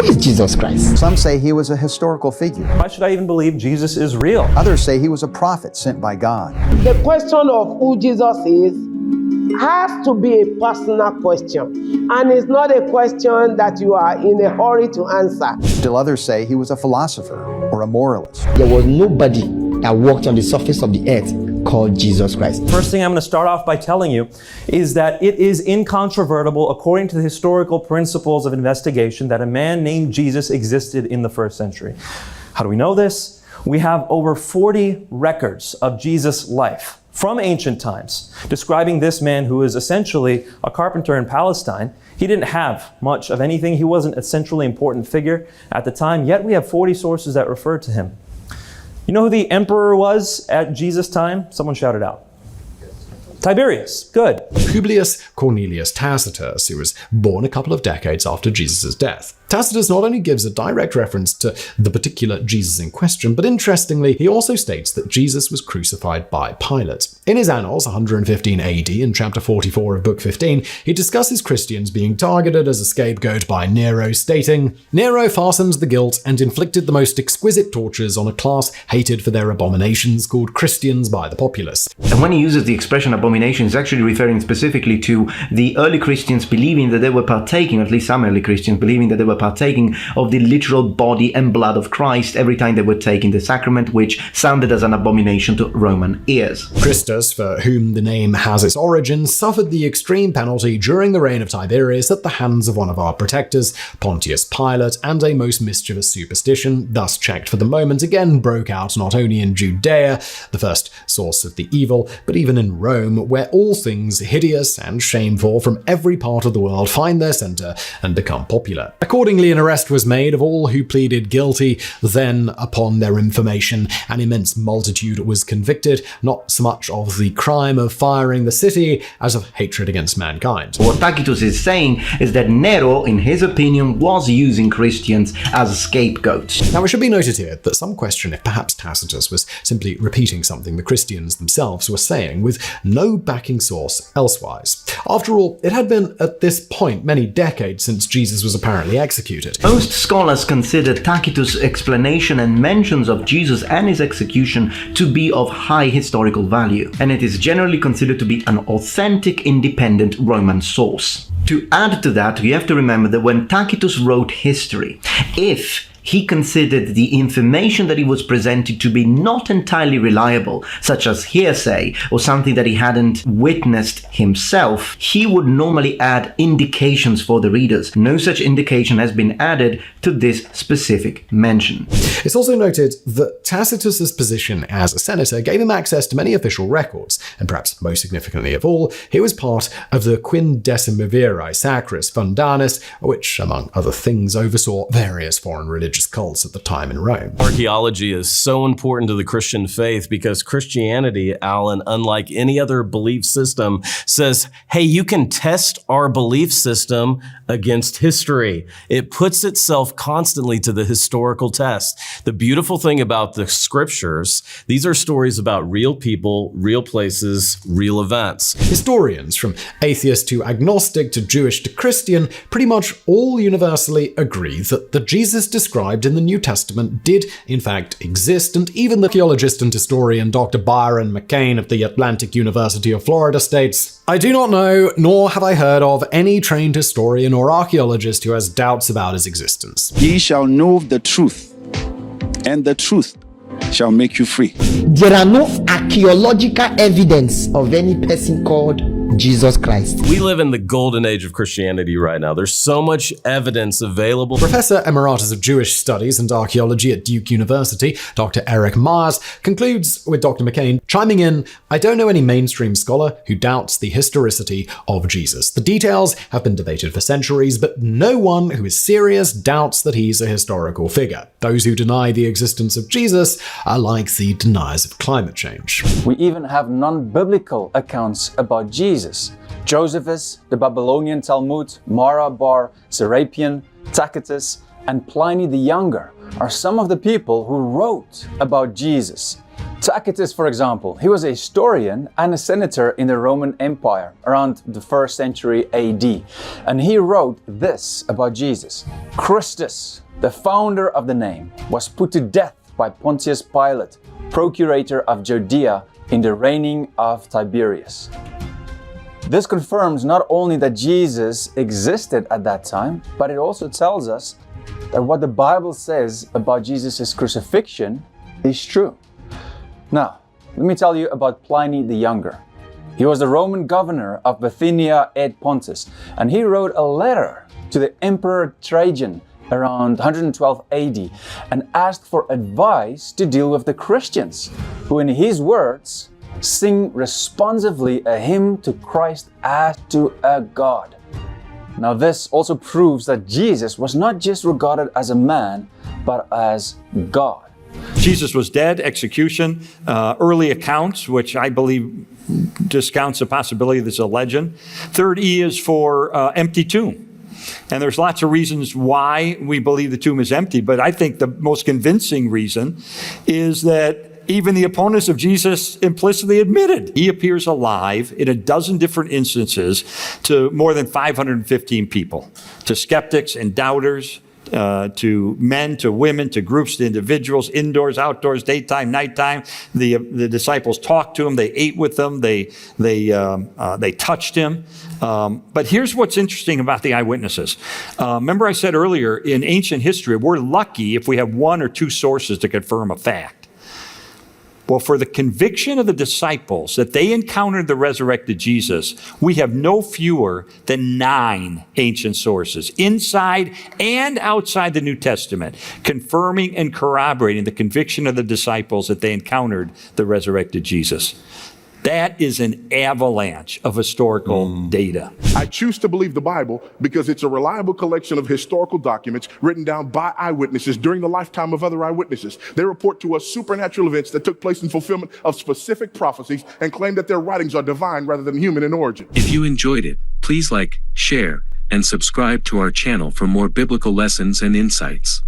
is Jesus Christ? Some say he was a historical figure. Why should I even believe Jesus is real? Others say he was a prophet sent by God. The question of who Jesus is has to be a personal question, and it's not a question that you are in a hurry to answer. Still others say he was a philosopher or a moralist. There was nobody that walked on the surface of the earth called Jesus Christ. First thing I'm going to start off by telling you is that it is incontrovertible according to the historical principles of investigation that a man named Jesus existed in the first century. How do we know this? We have over 40 records of Jesus' life from ancient times describing this man who is essentially a carpenter in Palestine. He didn't have much of anything. He wasn't a centrally important figure at the time, yet we have 40 sources that refer to him. You know who the emperor was at Jesus' time? Someone shout it out. Tiberius. Good. Publius Cornelius Tacitus, who was born a couple of decades after Jesus' death. Tacitus not only gives a direct reference to the particular Jesus in question, but interestingly, he also states that Jesus was crucified by Pilate. In his Annals, 115 AD, in chapter 44 of book 15, he discusses Christians being targeted as a scapegoat by Nero, stating, "Nero fastened the guilt and inflicted the most exquisite tortures on a class hated for their abominations, called Christians by the populace." And when he uses the expression abomination, he's actually referring specifically to the early Christians believing that they were partaking, at least some early Christians believing that they were partaking of the literal body and blood of Christ every time they were taking the sacrament, which sounded as an abomination to Roman ears. Christus, for whom the name has its origin, suffered the extreme penalty during the reign of Tiberius at the hands of one of our protectors, Pontius Pilate, and a most mischievous superstition, thus checked for the moment, again broke out not only in Judea, the first source of the evil, but even in Rome, where all things hideous and shameful from every part of the world find their center and become popular. Accordingly, an arrest was made of all who pleaded guilty. Then, upon their information, an immense multitude was convicted, not so much of the crime of firing the city as of hatred against mankind. What Tacitus is saying is that Nero, in his opinion, was using Christians as scapegoats. Now, it should be noted here that some question if perhaps Tacitus was simply repeating something the Christians themselves were saying with no backing source elsewise. After all, it had been at this point many decades since Jesus was apparently executed. Most scholars consider Tacitus' explanation and mentions of Jesus and his execution to be of high historical value, and it is generally considered to be an authentic, independent Roman source. To add to that, we have to remember that when Tacitus wrote history, if he considered the information that he was presented to be not entirely reliable, such as hearsay or something that he hadn't witnessed himself, he would normally add indications for the readers. No such indication has been added to this specific mention. It's also noted that Tacitus's position as a senator gave him access to many official records, and perhaps most significantly of all, he was part of the Quindecimviri Sacris Fundanis, which, among other things, oversaw various foreign religious cults at the time in Rome. Archaeology is so important to the Christian faith because Christianity, Alan, unlike any other belief system, says, hey, you can test our belief system against history. It puts itself constantly to the historical test. The beautiful thing about the scriptures, these are stories about real people, real places, real events. Historians, from atheist to agnostic to Jewish to Christian, pretty much all universally agree that the Jesus described in the New Testament did in fact exist, and even the archaeologist and historian Dr. Byron McCain of the Atlantic University of Florida states, "I do not know, nor have I heard of, any trained historian or archaeologist who has doubts about his existence. Ye shall know the truth, and the truth shall make you free." There are no archaeological evidence of any person called Jesus Christ. We live in the golden age of Christianity right now. There's so much evidence available. Professor Emeritus of Jewish Studies and Archaeology at Duke University, Dr. Eric Myers, concludes with Dr. McCain, chiming in, "I don't know any mainstream scholar who doubts the historicity of Jesus. The details have been debated for centuries, but no one who is serious doubts that he's a historical figure. Those who deny the existence of Jesus are like the deniers of climate change." We even have non-biblical accounts about Jesus. Josephus, the Babylonian Talmud, Mara bar Serapion, Tacitus, and Pliny the Younger are some of the people who wrote about Jesus. Tacitus, for example, he was a historian and a senator in the Roman Empire around the 1st century AD. And he wrote this about Jesus. Christus, the founder of the name, was put to death by Pontius Pilate, procurator of Judea in the reigning of Tiberius. This confirms not only that Jesus existed at that time, but it also tells us that what the Bible says about Jesus' crucifixion is true. Now, let me tell you about Pliny the Younger. He was the Roman governor of Bithynia et Pontus, and he wrote a letter to the Emperor Trajan around 112 AD and asked for advice to deal with the Christians, who in his words, sing responsively a hymn to Christ as to a God. Now this also proves that Jesus was not just regarded as a man, but as God. Jesus was dead, execution, early accounts, which I believe discounts the possibility this is a legend. Third E is for empty tomb. And there's lots of reasons why we believe the tomb is empty, but I think the most convincing reason is that even the opponents of Jesus implicitly admitted he appears alive in a dozen different instances to more than 515 people, to skeptics and doubters, to men, to women, to groups, to individuals, indoors, outdoors, daytime, nighttime. The disciples talked to him. They ate with him. They touched him. But here's what's interesting about the eyewitnesses. Remember I said earlier, in ancient history, we're lucky if we have one or two sources to confirm a fact. Well, for the conviction of the disciples that they encountered the resurrected Jesus, we have no fewer than 9 ancient sources, inside and outside the New Testament, confirming and corroborating the conviction of the disciples that they encountered the resurrected Jesus. That is an avalanche of historical data. I choose to believe the Bible because it's a reliable collection of historical documents written down by eyewitnesses during the lifetime of other eyewitnesses. They report to us supernatural events that took place in fulfillment of specific prophecies and claim that their writings are divine rather than human in origin. If you enjoyed it, please like, share, and subscribe to our channel for more biblical lessons and insights.